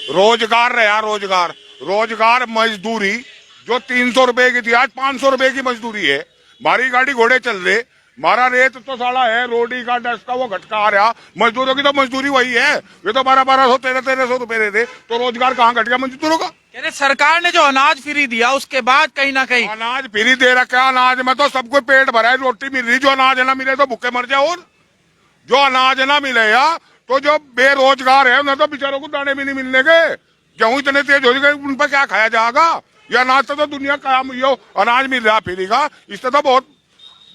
रोजगार रहा, रोजगार रोजगार मजदूरी जो 300 रुपए की थी आज 500 रुपए की मजदूरी है। मारी गाड़ी घोड़े चल रहे, मारा रेत तो साला है, रोडी का डस्ट का वो घटका आ रहा, मजदूरों की तो मजदूरी वही है। ये तो 1200 1300 रुपए देते, तो रोजगार कहाँ घट गया मजदूरों का। कहते सरकार ने जो अनाज फ्री दिया उसके बाद कहीं ना कहीं अनाज फ्री दे रखा, अनाज में तो सबको पेट भरा है, रोटी मिल रही, जो अनाज ना मिले तो भूखे मर जाओ। और जो अनाज ना मिलेगा तो जो बेरोजगार है उन्हें तो बेचारों को दाने भी नहीं मिलने के। गेहूं इतने तेज हो गए, उन पर क्या खाया जाएगा। ये अनाज से तो दुनिया का अनाज मिल रहा फ्री का, इससे तो बहुत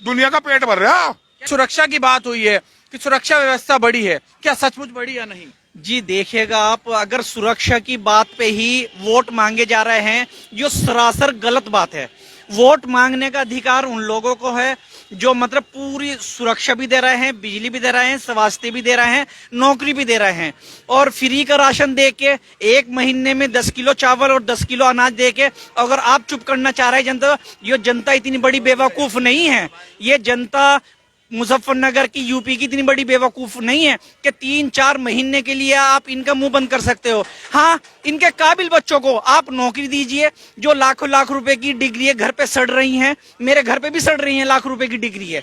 दुनिया का पेट भर रहा। सुरक्षा की बात हुई है कि सुरक्षा व्यवस्था बढ़ी है, क्या सचमुच बढ़ी या नहीं? जी देखिएगा आप, अगर सुरक्षा की बात पे ही वोट मांगे जा रहे हैं, जो सरासर गलत बात है। वोट मांगने का अधिकार उन लोगों को है जो मतलब पूरी सुरक्षा भी दे रहे हैं, बिजली भी दे रहे हैं, स्वास्थ्य भी दे रहे हैं, नौकरी भी दे रहे हैं, और फ्री का राशन दे के 1 महीने में 10 किलो चावल और 10 किलो अनाज दे के अगर आप चुप करना चाह रहे हैं जनता, ये जनता इतनी बड़ी बेवकूफ नहीं है। ये जनता मुजफ्फरनगर की, यूपी की इतनी बड़ी बेवकूफ नहीं है कि 3-4 महीने के लिए आप इनका मुंह बंद कर सकते हो। हाँ, इनके काबिल बच्चों को आप नौकरी दीजिए, जो लाखों लाख रुपए की डिग्री है घर पे सड़ रही हैं, मेरे घर पे भी सड़ रही है, लाख रुपए की डिग्री है,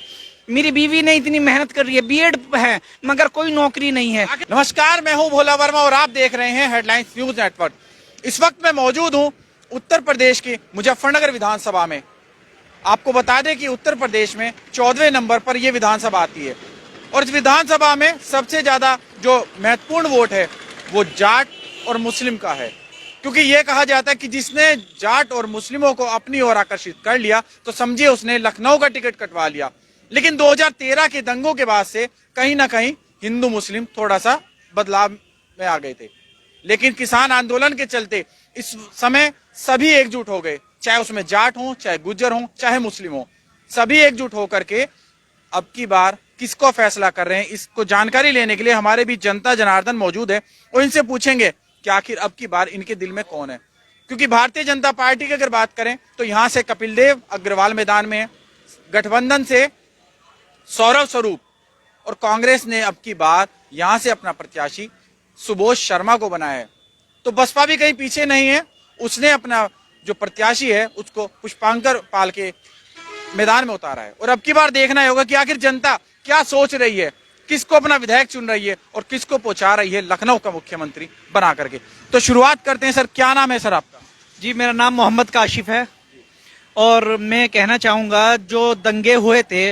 मेरी बीवी ने इतनी मेहनत कर रही है, बीएड है, मगर कोई नौकरी नहीं है। नमस्कार, मैं हूं भोला वर्मा और आप देख रहे हैं हेडलाइंस न्यूज नेटवर्क। इस वक्त मैं मौजूद हूं उत्तर प्रदेश की मुजफ्फरनगर विधानसभा में। आपको बता दें कि उत्तर प्रदेश में 14वें नंबर पर यह विधानसभा आती है और इस विधानसभा में सबसे ज्यादा जो महत्वपूर्ण वोट है वो जाट और मुस्लिम का है, क्योंकि यह कहा जाता है कि जिसने जाट और मुस्लिमों को अपनी ओर आकर्षित कर लिया तो समझिए उसने लखनऊ का टिकट कटवा लिया। लेकिन 2013 के दंगों के बाद से कहीं ना कहीं हिंदू मुस्लिम थोड़ा सा बदलाव में आ गए थे, लेकिन किसान आंदोलन के चलते इस समय सभी एकजुट हो गए, चाहे उसमें जाट हो, चाहे गुज्जर हो, चाहे मुस्लिम हो, सभी एकजुट होकर के अब की बार किसको फैसला कर रहे हैं, इसको जानकारी लेने के लिए हमारे बीच जनता जनार्दन मौजूद है और इनसे पूछेंगे कि आखिर अब की बार इनके दिल में कौन है। क्योंकि भारतीय जनता पार्टी की अगर बात करें तो यहां से कपिल देव अग्रवाल मैदान में है, गठबंधन से सौरभ स्वरूप, और कांग्रेस ने अब की बार यहां से अपना प्रत्याशी सुबोध शर्मा को बनाया है। तो बसपा भी कहीं पीछे नहीं है, उसने अपना जो प्रत्याशी है उसको पुष्पांकर पाल के मैदान में उतारा है। और अब की बार देखना होगा कि आखिर जनता क्या सोच रही है, किसको अपना विधायक चुन रही है और किसको पहुंचा रही है लखनऊ का मुख्यमंत्री बना करके। तो शुरुआत करते हैं। सर, क्या नाम है सर आपका? जी, मेरा नाम मोहम्मद काशिफ है और मैं कहना चाहूँगा जो दंगे हुए थे,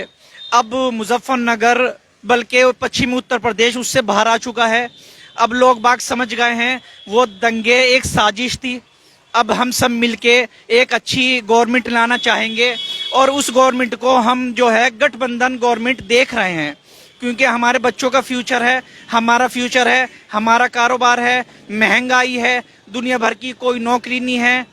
अब मुजफ्फरनगर बल्कि पश्चिमी उत्तर प्रदेश उससे बाहर आ चुका है। अब लोग बाग समझ गए हैं वो दंगे एक साजिश थी। अब हम सब मिलके एक अच्छी गवर्नमेंट लाना चाहेंगे और उस गवर्नमेंट को हम जो है गठबंधन गवर्नमेंट देख रहे हैं, क्योंकि हमारे बच्चों का फ्यूचर है, हमारा फ्यूचर है, हमारा कारोबार है, महंगाई है, दुनिया भर की कोई नौकरी नहीं है,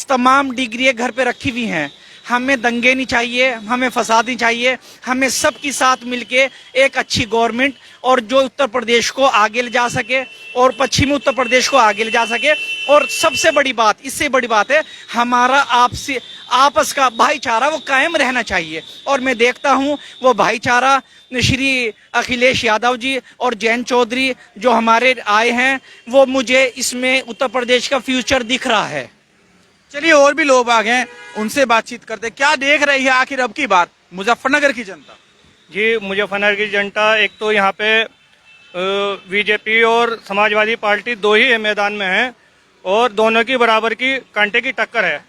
तमाम डिग्री घर पे रखी हुई हैं। हमें दंगे नहीं चाहिए, हमें फसाद नहीं चाहिए, हमें सबके साथ मिलके एक अच्छी गवर्नमेंट और जो उत्तर प्रदेश को आगे ले जा सके और पश्चिमी उत्तर प्रदेश को आगे ले जा सके। और सबसे बड़ी बात, इससे बड़ी बात है, हमारा आपस का भाईचारा वो कायम रहना चाहिए। और मैं देखता हूँ वो भाईचारा श्री अखिलेश यादव जी और जयंत चौधरी जो हमारे आए हैं, वो मुझे इसमें उत्तर प्रदेश का फ्यूचर दिख रहा है। चलिए, और भी लोग आ गए, उनसे बातचीत करते। क्या देख रही है आखिर अब की बार मुजफ्फरनगर की जनता? जी, मुजफ्फरनगर की जनता, एक तो यहाँ पे बीजेपी और समाजवादी पार्टी दो ही मैदान में हैं और दोनों की बराबर की कांटे की टक्कर है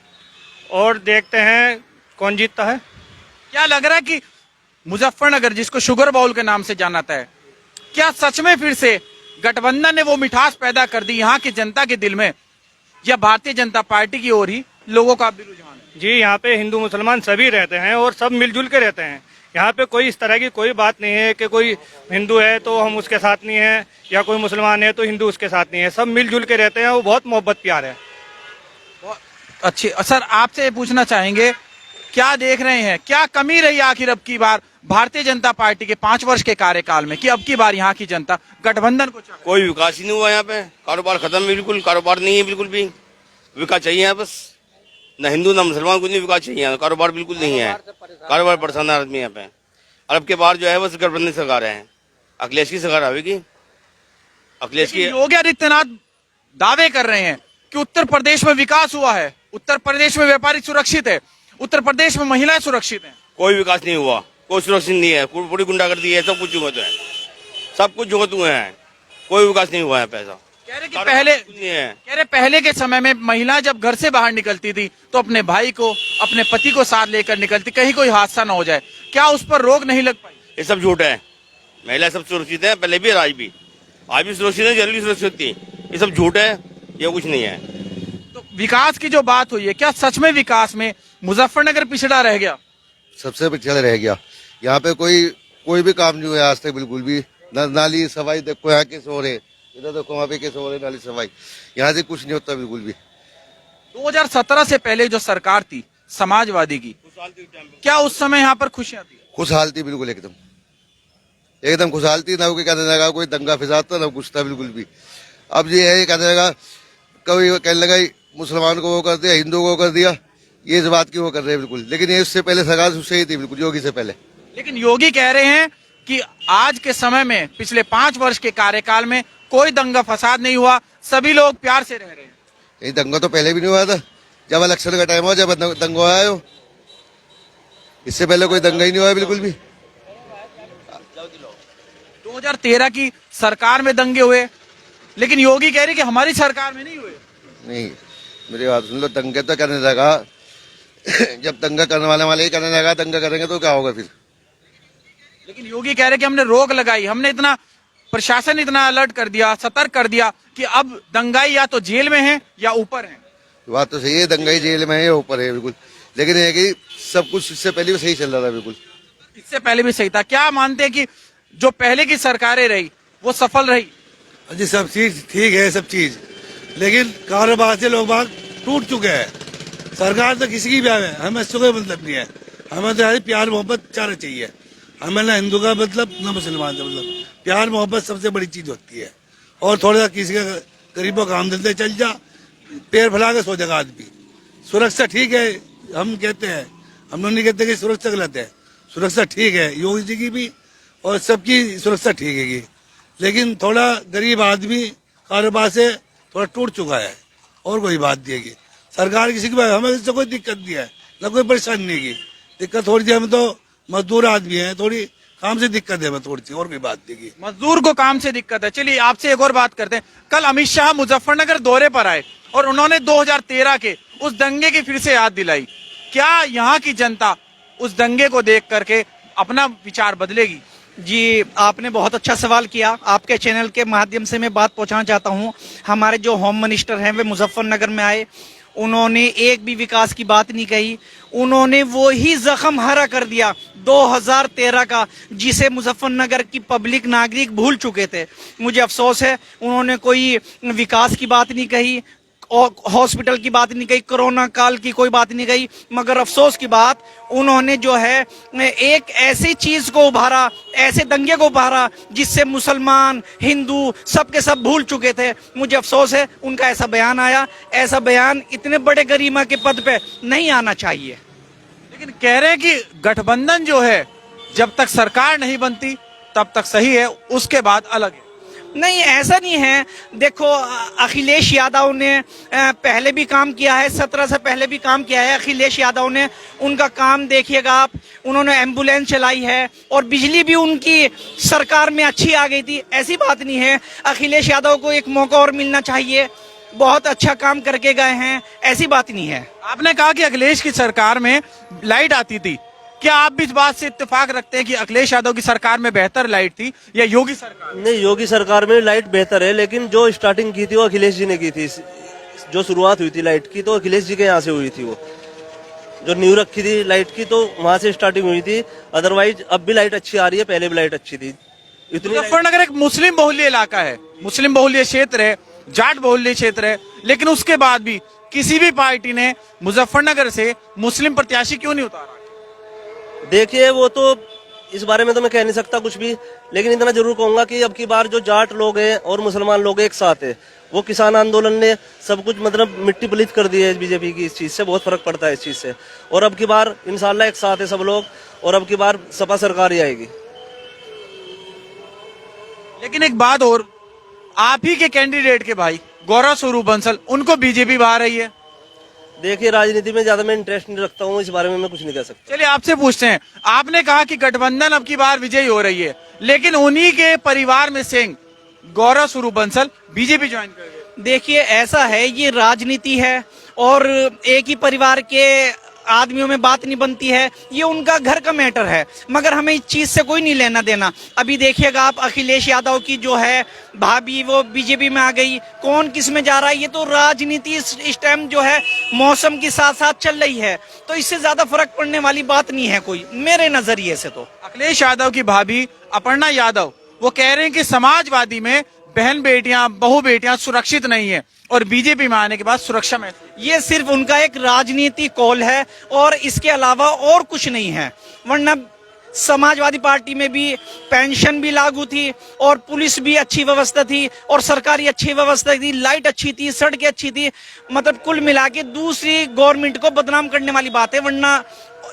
और देखते हैं कौन जीतता है। क्या लग रहा है कि मुजफ्फरनगर, जिसको शुगर बाउल के नाम से जाना जाता है, क्या सच में फिर से गठबंधन ने वो मिठास पैदा कर दी यहाँ की जनता के दिल में, या भारतीय जनता पार्टी की ओर ही लोगों का भी रुझान है? जी, यहाँ पे हिंदू मुसलमान सभी रहते हैं और सब मिलजुल के रहते हैं। यहाँ पे कोई इस तरह की कोई बात नहीं है कि कोई हिंदू है तो हम उसके साथ नहीं है या कोई मुसलमान है तो हिंदू उसके साथ नहीं है, सब मिलजुल के रहते हैं। वो बहुत मोहब्बत प्यार है। अच्छी। सर, आपसे पूछना चाहेंगे, क्या देख रहे हैं, क्या कमी रही आखिर अब की बार भारतीय जनता पार्टी के 5 वर्ष के कार्यकाल में कि अब की बार यहाँ की जनता गठबंधन को चाहे? कोई विकास ही नहीं हुआ यहाँ पे, कारोबार खत्म है, बिल्कुल कारोबार नहीं है, बिल्कुल भी विकास चाहिए यहाँ। बस न हिंदू न मुसलमान कुछ नहीं, विकास चाहिए, कारोबार बिल्कुल नहीं है, कारोबार परेशान है आदमी यहाँ पे। और अब के बार जो है बस गठबंधन सरकार है, अखिलेश की सरकार आएगी, अखिलेश की। योगी आदित्यनाथ दावे कर रहे हैं कि उत्तर प्रदेश में विकास हुआ है, उत्तर प्रदेश में व्यापारी सुरक्षित है, उत्तर प्रदेश में महिलाएं सुरक्षित हैं। कोई विकास नहीं हुआ, कोई सुरक्षित नहीं है, पूरी गुंडागर्दी है, सब कुछ जुगत है, सब कुछ जुगत हुए हैं, कोई विकास नहीं हुआ है। पैसा कह रहे पहले के समय में महिला जब घर से बाहर निकलती थी तो अपने भाई को, अपने पति को साथ लेकर निकलती, कहीं कोई हादसा ना हो जाए, क्या उस पर रोक नहीं लग पाई? ये सब झूठ है। महिला सब सुरक्षित है, पहले भी और आज भी सुरक्षित है, जल्दी सुरक्षित थी। ये सब झूठ है, ये कुछ नहीं है। तो विकास की जो बात हुई है, क्या सच में विकास में मुजफ्फरनगर पिछड़ा रह गया? सबसे पिछड़ा रह गया। यहाँ पे कोई भी काम नहीं हुआ आज तक, बिल्कुल भी। नाली सफाई देखो, यहाँ के सो रहे, इधर देखो वहाँ पे के सो रहे, नाली सफाई यहाँ से कुछ नहीं होता बिल्कुल भी। 2017 से पहले जो सरकार थी समाजवादी की, क्या उस समय यहाँ पर खुशियां थी? खुशहाल थी बिल्कुल, एकदम खुशहाल थी। ना कोई कहने लगा कोई दंगा फिसाद था, ना कुछ था बिल्कुल भी। अब ये है, कहने लगा कभी कहने लगा मुसलमान को वो कर दिया, हिंदू को कर दिया, ये इस बात की वो कर रहे हैं बिल्कुल। लेकिन ये उससे पहले सरकार उससे ही थी बिल्कुल, योगी से पहले। लेकिन योगी कह रहे हैं कि आज के समय में, पिछले 5 वर्ष के कार्यकाल में कोई दंगा फसाद नहीं हुआ, सभी लोग प्यार से रह रहे हैं। ये दंगा तो पहले भी नहीं हुआ था, जब इलेक्शन का टाइम हुआ, जब दंगा आया हो, इससे पहले कोई दंगा ही नहीं हुआ बिल्कुल भी। 2013 की सरकार में दंगे हुए, लेकिन योगी कह रहे कि हमारी सरकार में नहीं हुए। नहीं, मेरी बात सुन लो, दंगे तो करने लगा जब दंगा करने वाले ही करने लगा, दंगा करेंगे तो क्या होगा फिर? लेकिन योगी कह रहे कि हमने रोक लगाई, हमने इतना, प्रशासन इतना अलर्ट कर दिया, सतर्क कर दिया कि अब दंगाई या तो जेल में है या ऊपर है। बात तो सही है, दंगाई जेल में है या ऊपर है बिल्कुल। लेकिन ये कि सब कुछ इससे पहले भी सही चल रहा था बिल्कुल। इससे पहले भी सही था। क्या मानते हैं कि जो पहले की सरकारें रही वो सफल रही? जी सब चीज ठीक है, सब चीज, लेकिन कारोबार से लोग बाग टूट चुके हैं। सरकार तो किसी की भी आवे, हमें इससे कोई मतलब नहीं है। हमें तो प्यार मोहब्बत चारा चाहिए। हमें ना हिंदू का मतलब ना मुसलमान का मतलब, प्यार मोहब्बत सबसे बड़ी चीज होती है। और थोड़ा सा किसी का गरीबों का काम धंधे चल जा, पैर फैला के सो जगह आदमी। सुरक्षा ठीक है, हम कहते हैं, हम लोग नहीं कहते कि सुरक्षा गलत है, सुरक्षा ठीक है योगी जी की भी और सबकी सुरक्षा ठीक है। लेकिन थोड़ा गरीब आदमी कारोबार से थोड़ा टूट चुका है, और कोई बात नहीं है। सरकार किसी की, हमें इससे कोई दिक्कत नहीं है, ना कोई परेशानी नहीं की। दिक्कत थोड़ी सी, हम तो मजदूर आदमी है, थोड़ी काम से दिक्कत है हमें थोड़ी सी, और कोई बात नहीं की। मजदूर को काम से दिक्कत है। चलिए आपसे एक और बात करते हैं। कल अमित शाह मुजफ्फरनगर दौरे पर आए और उन्होंने 2013 के उस दंगे की फिर से याद दिलाई। क्या यहाँ की जनता उस दंगे को देख करके अपना विचार बदलेगी? जी, आपने बहुत अच्छा सवाल किया। आपके चैनल के माध्यम से मैं बात पहुंचाना चाहता हूं। हमारे जो होम मिनिस्टर हैं वे मुजफ्फरनगर में आए, उन्होंने एक भी विकास की बात नहीं कही। उन्होंने वो ही जख्म हरा कर दिया 2013 का, जिसे मुजफ्फरनगर की पब्लिक नागरिक भूल चुके थे। मुझे अफसोस है, उन्होंने कोई विकास की बात नहीं कही, हॉस्पिटल की बात नहीं कही, कोरोना काल की कोई बात नहीं कही। मगर अफसोस की बात, उन्होंने जो है एक ऐसी चीज को उभारा, ऐसे दंगे को उभारा जिससे मुसलमान हिंदू सब के सब भूल चुके थे। मुझे अफसोस है उनका ऐसा बयान आया। ऐसा बयान इतने बड़े गरिमा के पद पे नहीं आना चाहिए। लेकिन कह रहे हैं कि गठबंधन जो है, जब तक सरकार नहीं बनती तब तक सही है, उसके बाद अलग है। नहीं, ऐसा नहीं है। देखो, अखिलेश यादव ने पहले भी काम किया है, 17 से पहले भी काम किया है अखिलेश यादव ने। उनका काम देखिएगा आप, उन्होंने एम्बुलेंस चलाई है और बिजली भी उनकी सरकार में अच्छी आ गई थी। ऐसी बात नहीं है। अखिलेश यादव को एक मौका और मिलना चाहिए, बहुत अच्छा काम करके गए हैं, ऐसी बात नहीं है। आपने कहा कि अखिलेश की सरकार में लाइट आती थी, क्या आप भी इस बात से इत्तेफाक रखते हैं कि अखिलेश यादव की सरकार में बेहतर लाइट थी या योगी सरकार? नहीं, योगी सरकार में लाइट बेहतर है, लेकिन जो स्टार्टिंग की थी वो अखिलेश जी ने की थी। जो शुरुआत हुई थी लाइट की तो अखिलेश जी के यहाँ से हुई थी। वो जो नींव रखी थी लाइट की तो वहां से स्टार्टिंग हुई थी। अदरवाइज अब भी लाइट अच्छी आ रही है, पहले भी लाइट अच्छी थी। मुजफ्फरनगर एक मुस्लिम बहुल्य इलाका है, मुस्लिम बहुल्य क्षेत्र है, जाट बहुल्य क्षेत्र है, लेकिन उसके बाद भी किसी भी पार्टी ने मुजफ्फरनगर से मुस्लिम प्रत्याशी क्यों नहीं उतारा? देखिए, वो तो इस बारे में तो मैं कह नहीं सकता कुछ भी, लेकिन इतना जरूर कहूंगा कि अब की बार जो जाट लोग हैं और मुसलमान लोग एक साथ है, वो किसान आंदोलन ने सब कुछ मतलब मिट्टी पलीत कर दी है बीजेपी की। इस चीज से बहुत फर्क पड़ता है इस चीज से। और अब की बार इंशाल्लाह एक साथ है सब लोग, और अब की बार सपा सरकार ही आएगी। लेकिन एक बात और, आप ही के कैंडिडेट के भाई गौरव स्वरूप बंसल, उनको बीजेपी भा रही है। देखिए, राजनीति में ज्यादा मैं इंटरेस्ट नहीं रखता हूँ, इस बारे में मैं कुछ नहीं कह सकता। चलिए आपसे पूछते हैं, आपने कहा कि गठबंधन अब की बार विजयी हो रही है, लेकिन उन्हीं के परिवार में से गौरव स्वरूप बंसल बीजेपी ज्वाइन कर गए। देखिए ऐसा है, ये राजनीति है और एक ही परिवार के आदमियों में बात नहीं बनती है, ये उनका घर का मैटर है, मगर हमें इस चीज से कोई नहीं लेना देना। अभी देखिएगा आप, अखिलेश यादव की जो है भाभी वो बीजेपी में आ गई, कौन किस में जा रहा है, ये तो राजनीति इस टाइम जो है मौसम के साथ साथ चल रही है, तो इससे ज्यादा फर्क पड़ने वाली बात नहीं है कोई, मेरे नजरिए से। तो अखिलेश यादव की भाभी अपर्णा यादव वो कह रहे हैं कि समाजवादी में बहन बेटियां बहू बेटियां सुरक्षित नहीं है और बीजेपी में आने के बाद सुरक्षा में। ये सिर्फ उनका एक राजनीति कॉल है और इसके अलावा और कुछ नहीं है, वरना समाजवादी पार्टी में भी पेंशन भी लागू थी और पुलिस भी अच्छी व्यवस्था थी और सरकारी अच्छी व्यवस्था थी, लाइट अच्छी थी, सड़कें अच्छी थी, मतलब कुल मिला के दूसरी गवर्नमेंट को बदनाम करने वाली बात है, वरना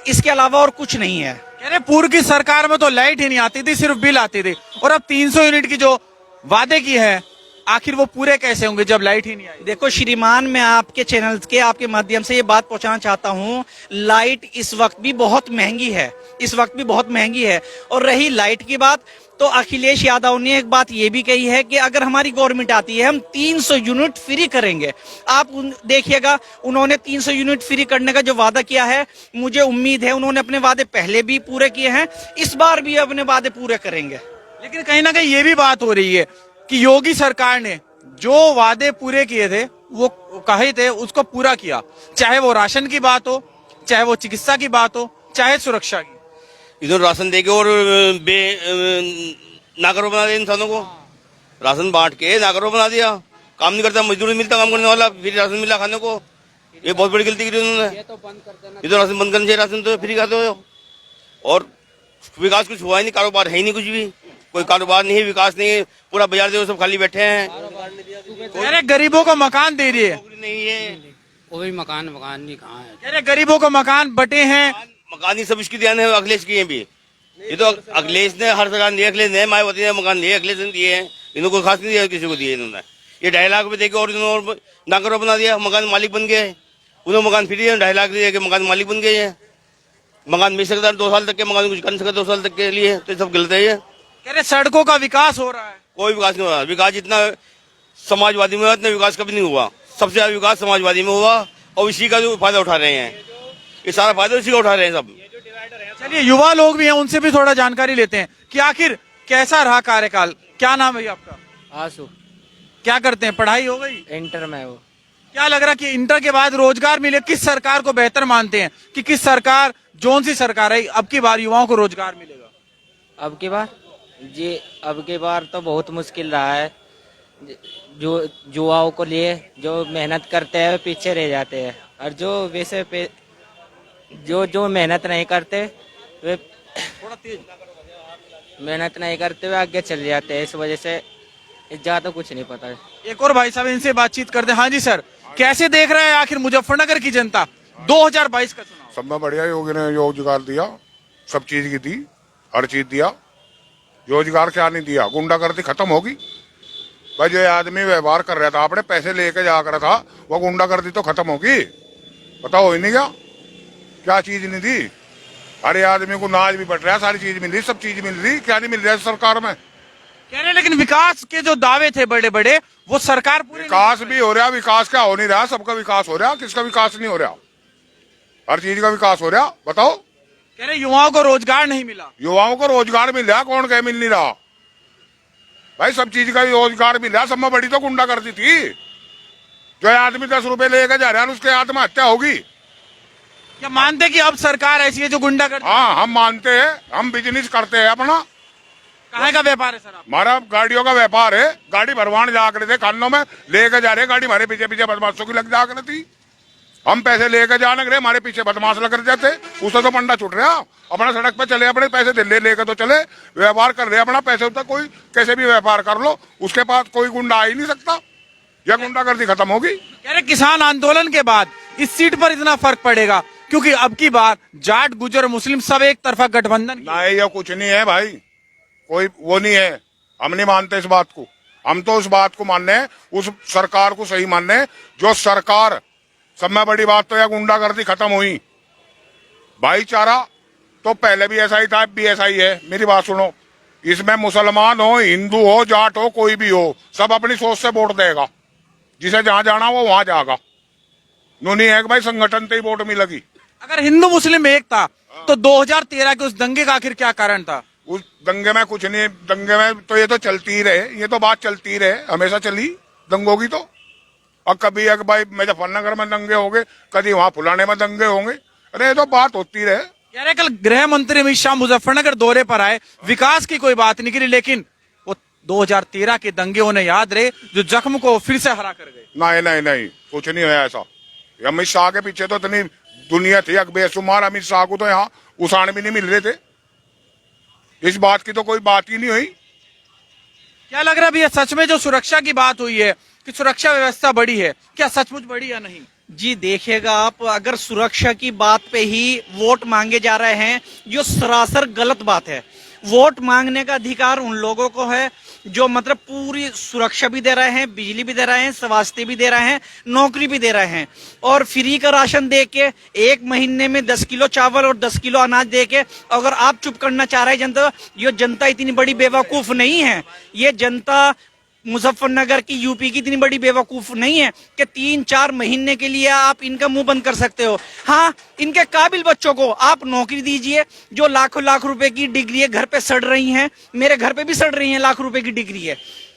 इसके अलावा और कुछ नहीं है। कह रहे पूर्व की सरकार में तो लाइट ही नहीं आती थी, सिर्फ बिल आती थी, और अब 300 यूनिट की जो वादे की है आखिर वो पूरे कैसे होंगे जब लाइट ही नहीं आई। देखो श्रीमान, मैं आपके चैनल के आपके माध्यम से ये बात पहुंचाना चाहता हूं, लाइट इस वक्त भी बहुत महंगी है, इस वक्त भी बहुत महंगी है। और रही लाइट की बात, तो अखिलेश यादव ने एक बात ये भी कही है कि अगर हमारी गवर्नमेंट आती है हम 300 यूनिट फ्री करेंगे। आप देखिएगा, उन्होंने 300 यूनिट फ्री करने का जो वादा किया है, मुझे उम्मीद है उन्होंने अपने वादे पहले भी पूरे किए हैं, इस बार भी अपने वादे पूरे करेंगे। लेकिन कहीं ना कहीं ये भी बात हो रही है कि योगी सरकार ने जो वादे पूरे किए थे वो कहे थे उसको पूरा किया, चाहे वो राशन की बात हो, चाहे वो चिकित्सा की बात हो, चाहे सुरक्षा की। इधर राशन देके और नागरिक बना दिया इंसानों को, राशन बांट के नागरिक बना दिया, काम नहीं करता, मजदूर नहीं मिलता काम करने वाला, फिर राशन मिला खाने को, ये बहुत बड़ी गलती की उन्होंने। ये तो राशन बंद करना चाहिए, राशन तो फ्री खाते हो। और विकास कुछ हुआ ही नहीं, कारोबार है ही नहीं, कुछ भी कोई कारोबार नहीं है, विकास नहीं है, पूरा बाजार देखो सब खाली बैठे हैं। अरे गरीबों को मकान दे रही है, नहीं है कोई मकान नहीं, कहाँ है? अरे गरीबों को मकान बटे हैं, मकान ही सब इसकी ध्यान है, अखिलेश की है भी। ये तो अखिलेश ने हर सरकार दिए, अखिलेश ने मायावती ने मकान दिए, अखिलेश ने दिए हैं, इन्होंने कोई खास नहीं दिया, किसी को दिए इन्होंने। ये 2.5 लाख रुपए देके और इन्होंने नागरो बना दिया, मकान मालिक बन गए, उन्होंने मकान फ्री है, 2.5 लाख दिए मकान मालिक बन गए हैं। मकान मिल सकता है 2 साल तक के, मकान कुछ कर नहीं सकता 2 साल तक के लिए, तो सब गलत है। ये कह रहे सड़कों का विकास हो रहा है, कोई विकास नहीं हो रहा। विकास जितना समाजवादी में हुआ इतना विकास कभी नहीं हुआ, सबसे ज्यादा विकास समाजवादी में हुआ और इसी का जो फायदा उठा रहे हैं, ये सारा फायदा इसी का उठा रहे हैं सब। चलिए युवा लोग भी हैं, उनसे भी थोड़ा जानकारी लेते हैं कि आखिर कैसा रहा कार्यकाल। क्या नाम है आपका? आंसू क्या करते हैं, पढ़ाई हो गई? इंटर में वो क्या लग रहा कि इंटर के बाद रोजगार मिले, किस सरकार को बेहतर मानते हैं कि किस सरकार, जोन सी सरकार है अब की बार युवाओं को रोजगार मिलेगा? अब की बार जी, अब की बार तो बहुत मुश्किल रहा है, जो युवाओं को लिए जो मेहनत करते हैं पीछे रह जाते हैं, और जो वैसे पे जो मेहनत नहीं करते वे थोड़ा तेज मेहनत नहीं करते हुए आगे चले जाते हैं, इस वजह से ज्यादा कुछ नहीं पता है। एक और भाई साहब, इनसे बातचीत करते हैं। हाँ जी सर, कैसे देख रहे हैं आखिर मुजफ्फरनगर की जनता 2022 का चुनाव? सब में बढ़िया योगी ने रोजगार दिया, सब चीज की दी, हर चीज दिया। रोजगार क्या नहीं दिया? गुंडागर्दी खत्म होगी भाई। जो आदमी व्यवहार कर रहा था, आपने पैसे लेके जा कर था, वो गुंडागर्दी तो खत्म होगी। बताओ ही नहीं क्या चीज नहीं दी? हर आदमी को नाज भी बट रहा है, सारी चीज मिल रही, सब चीज मिल रही, क्या नहीं मिल रहा है सरकार में? कह रहे लेकिन विकास के जो दावे थे बड़े बड़े वो सरकार पूरे विकास भी हो रहा, विकास क्या हो नहीं रहा? सबका विकास हो रहा, किसका विकास नहीं हो रहा? हर चीज का विकास हो रहा। बताओ। कह रहे युवाओं को रोजगार नहीं मिला। युवाओं को रोजगार मिल रहा, कौन कहे मिल नहीं रहा भाई? सब चीज का रोजगार मिल रहा। सब में बड़ी तो गुंडागर्दी थी। जो आदमी 10 रुपए लेकर जा रहा है उसके आत्महत्या होगी। क्या मानते कि अब सरकार ऐसी है जो गुंडागर्दी? हाँ, हम मानते हैं, हम बिजनेस करते हैं अपना। कहाँ का व्यापार है सर आप? हमारा गाड़ियों का व्यापार है। गाड़ी भरवान जाकर थे, खानों में लेकर जा रहे, गाड़ी हमारे पीछे पीछे बदमाशों की लग जाकर थी। हम पैसे लेकर जाने रहे, हमारे पीछे बदमाश लग जाते, उससे तो पंडा छूट रहा। अपना सड़क पे चले, अपने पैसे लेकर तो चले, व्यापार कर रहे अपना, पैसे होता कोई कैसे भी व्यापार कर लो, उसके पास कोई गुंडा आ ही नहीं सकता। यह गुंडागर्दी खत्म होगी। कह रहे किसान आंदोलन के बाद इस सीट पर इतना फर्क पड़ेगा क्योंकि अब की बार जाट गुजर मुस्लिम सब एक तरफा गठबंधन। नहीं, यह कुछ नहीं है भाई, कोई वो नहीं है, हम नहीं मानते इस बात को। हम तो उस बात को मानने हैं, उस सरकार को सही मानने हैं, जो सरकार सब में बड़ी बात तो यह गुंडागर्दी खत्म हुई। भाईचारा तो पहले भी ऐसा ही था, अब भी ऐसा ही है। मेरी बात सुनो, इसमें मुसलमान हो, हिंदू हो, जाट हो, कोई भी हो, सब अपनी सोच से वोट देगा। जिसे जहां जाना वो वहां जाएगा। नहीं है कि भाई संगठन से ही वोट मिलेगी। अगर हिंदू मुस्लिम एक था तो 2013 के उस दंगे का आखिर क्या कारण था? उस दंगे में कुछ नहीं, दंगे में तो ये तो चलती ही रहे, ये तो बात चलती ही रहे, हमेशा चली दंगों की तो। और कभी एक भाई मुजफ्फरनगर में दंगे होंगे, कभी वहां फुलाने में दंगे होंगे, अरे ये तो बात होती रहे। कह रहे कल गृह मंत्री अमित शाह मुजफ्फरनगर दौरे पर आए, विकास की कोई बात नहीं करी, लेकिन वो 2013 के दंगे उन्हें याद रहे जो जख्म को फिर से हरा कर गए। नहीं नहीं नहीं, कुछ नहीं हुआ ऐसा। अमित शाह के पीछे तो इतनी दुनिया थी बेशुमार, अमित शाह को तो यहाँ उसाण भी नहीं मिल रहे थे। इस बात की तो कोई बात ही नहीं हुई। क्या लग रहा है भैया, सच में जो सुरक्षा की बात हुई है कि सुरक्षा व्यवस्था बढ़ी है, क्या सचमुच बढ़ी या नहीं? जी देखिएगा आप, अगर सुरक्षा की बात पे ही वोट मांगे जा रहे हैं, जो सरासर गलत बात है। वोट मांगने का अधिकार उन लोगों को है जो मतलब पूरी सुरक्षा भी दे रहे हैं, बिजली भी दे रहे हैं, स्वास्थ्य भी दे रहे हैं, नौकरी भी दे रहे हैं, और फ्री का राशन दे के 1 महीने में 10 किलो चावल और 10 किलो अनाज दे के अगर आप चुप करना चाह रहे हैं जनता, ये जनता इतनी बड़ी बेवकूफ नहीं है। ये जनता मुजफ्फरनगर की, यूपी की इतनी बड़ी बेवकूफ नहीं है कि 3-4 महीने के लिए आप इनका मुंह बंद कर सकते हो। हाँ, इनके काबिल बच्चों को आप नौकरी दीजिए, जो लाखों लाख रुपए की डिग्री है घर पे सड़ रही हैं, मेरे घर पे भी सड़ रही हैं, लाख रुपए की डिग्री है,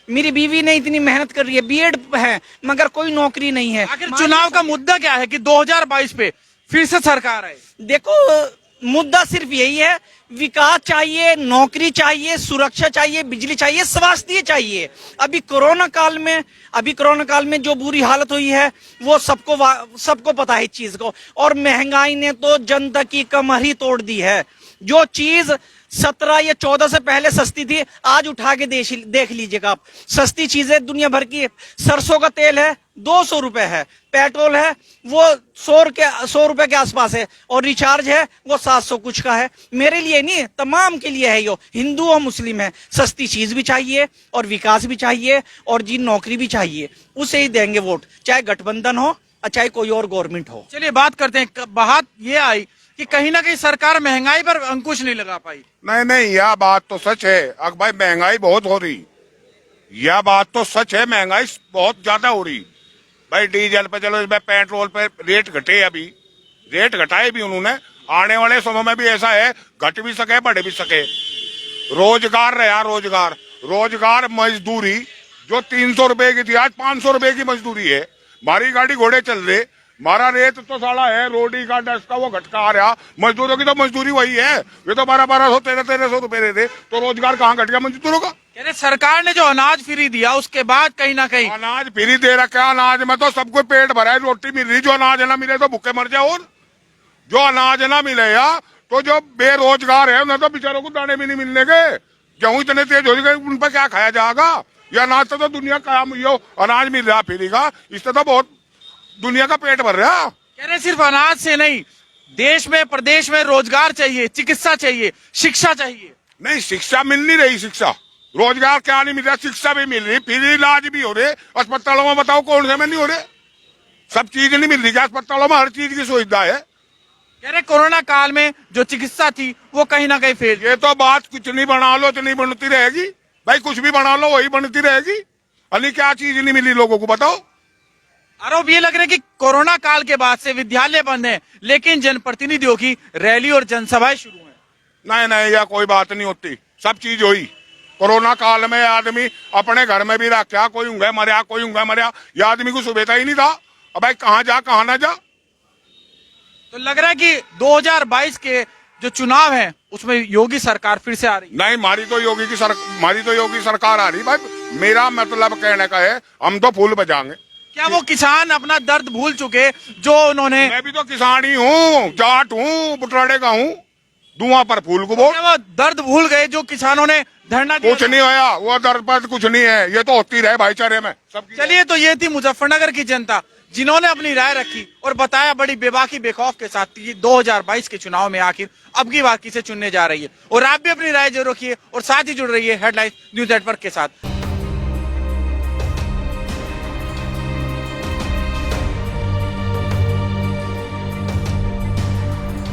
मेरी बीवी ने इतनी मेहनत कर रही है, बीएड है, मगर कोई नौकरी नहीं है। आखिर चुनाव का मुद्दा क्या है कि 2022 पे फिर से सरकार आए? देखो, मुद्दा सिर्फ यही है, विकास चाहिए, नौकरी चाहिए, सुरक्षा चाहिए, बिजली चाहिए, स्वास्थ्य चाहिए। अभी कोरोना काल में जो बुरी हालत हुई है वो सबको पता है इस चीज को, और महंगाई ने तो जनता की कमर ही तोड़ दी है। जो चीज 17 या 14 से पहले सस्ती थी, आज उठा के देख लीजिएगा आप, सस्ती चीजें दुनिया भर की। सरसों का तेल है 200 रुपए है, पेट्रोल है वो 100 रुपए के आसपास है, और रिचार्ज है वो 700 कुछ का है। मेरे लिए नहीं, तमाम के लिए है, यो हिंदू और मुस्लिम है। सस्ती चीज भी चाहिए और विकास भी चाहिए और जी नौकरी भी चाहिए, उसे ही देंगे वोट, चाहे गठबंधन हो चाहे कोई और गवर्नमेंट हो। चलिए बात करते हैं, बात ये आई कि कहीं ना कहीं सरकार महंगाई पर अंकुश नहीं लगा पाई। नहीं नहीं, यह बात तो सच है। अब भाई महंगाई बहुत हो रही, यह बात तो सच है, महंगाई बहुत ज्यादा हो रही। भाई डीजल पे चलो, इसमें पेट्रोल पे रेट घटे, अभी रेट घटाए भी उन्होंने। आने वाले समय में भी ऐसा है, घट भी सके बढ़ भी सके। रोजगार रहा, रोजगार मजदूरी जो 300 रुपए की थी आज 500 रुपए की मजदूरी है। मारी गाड़ी घोड़े चल रहे, मारा रेत तो साला है, रोडी का डस्ट का वो घटका आ रहा, मजदूरों की तो मजदूरी वही है। वे तो 1200 1300 रुपए देते, तो रोजगार कहाँ घट गया मजदूरों का? कह रहे सरकार ने जो अनाज फ्री दिया उसके बाद कहीं ना कहीं अनाज फ्री दे रखा है, अनाज में तो सबको पेट भरा है, रोटी मिल रही। जो अनाज ना मिले तो भूखे मर जाओ, और जो अनाज ना मिले या तो जो बेरोजगार है उन्हें तो बेचारों को दाने भी नहीं मिलने के। गेहूं इतने तेज हो गए, उन पर क्या खाया जाएगा? ये अनाज से तो दुनिया का अनाज मिल रहा फ्री का, इससे तो बहुत दुनिया का पेट भर रहा। कह रहे सिर्फ अनाज से नहीं, देश में प्रदेश में रोजगार चाहिए, चिकित्सा चाहिए, शिक्षा चाहिए। नहीं, शिक्षा मिल नहीं रही, शिक्षा रोजगार क्या नहीं मिल रहा, शिक्षा भी मिल रही, फ्री इलाज भी हो रहे। अस्पतालों में बताओ कौन से में नहीं हो रहे? सब चीज नहीं मिल रही क्या? अस्पतालों में हर चीज की सुविधा है। कह रहे कोरोना काल में जो चिकित्सा थी वो कहीं ना कहीं फेल। ये तो बात कुछ नहीं बना लो तो नहीं बनती रहेगी भाई, कुछ भी बना लो वही बनती रहेगी। अली क्या चीज नहीं मिली लोगों को बताओ? आरोप ये लग रहा है कि कोरोना काल के बाद से विद्यालय बंद है, लेकिन जनप्रतिनिधियों की रैली और जनसभाएं शुरू हैं। नहीं नहीं, यह कोई बात नहीं होती, सब चीज हुई। कोरोना काल में आदमी अपने घर में भी रखा, कोई ऊँघे मरिया, कोई ऊँघे मरिया, यह आदमी को सुविधा ही नहीं था। अब भाई कहाँ जा कहाँ ना जा। तो लग रहा है कि 2022 के जो चुनाव है उसमें योगी सरकार फिर से आ रही है। नहीं, हमारी तो योगी सरकार आ रही। भाई मेरा मतलब कहने का है, हम तो फूल बजाएंगे। क्या वो किसान अपना दर्द भूल चुके जो उन्होंने? मैं भी तो किसान ही हूँ, जाट हूँ, बुटराड़े का हूँ, धुआं पर फूल को बोल। वो दर्द भूल गए जो किसानों ने धरना दिया? कुछ नहीं होया, वो दर्द पर कुछ नहीं है, ये तो होती रहे भाईचारे में सब। चलिए, तो ये थी मुजफ्फरनगर की जनता जिन्होंने अपनी राय रखी और बताया बड़ी बेबाकी बेखौफ के साथ 2022 के चुनाव में आखिर अब की बार किसे चुनने जा रही है। और आप भी अपनी राय जरूर रखिए और साथ ही जुड़ रही है हेडलाइंस न्यूज नेटवर्क के साथ।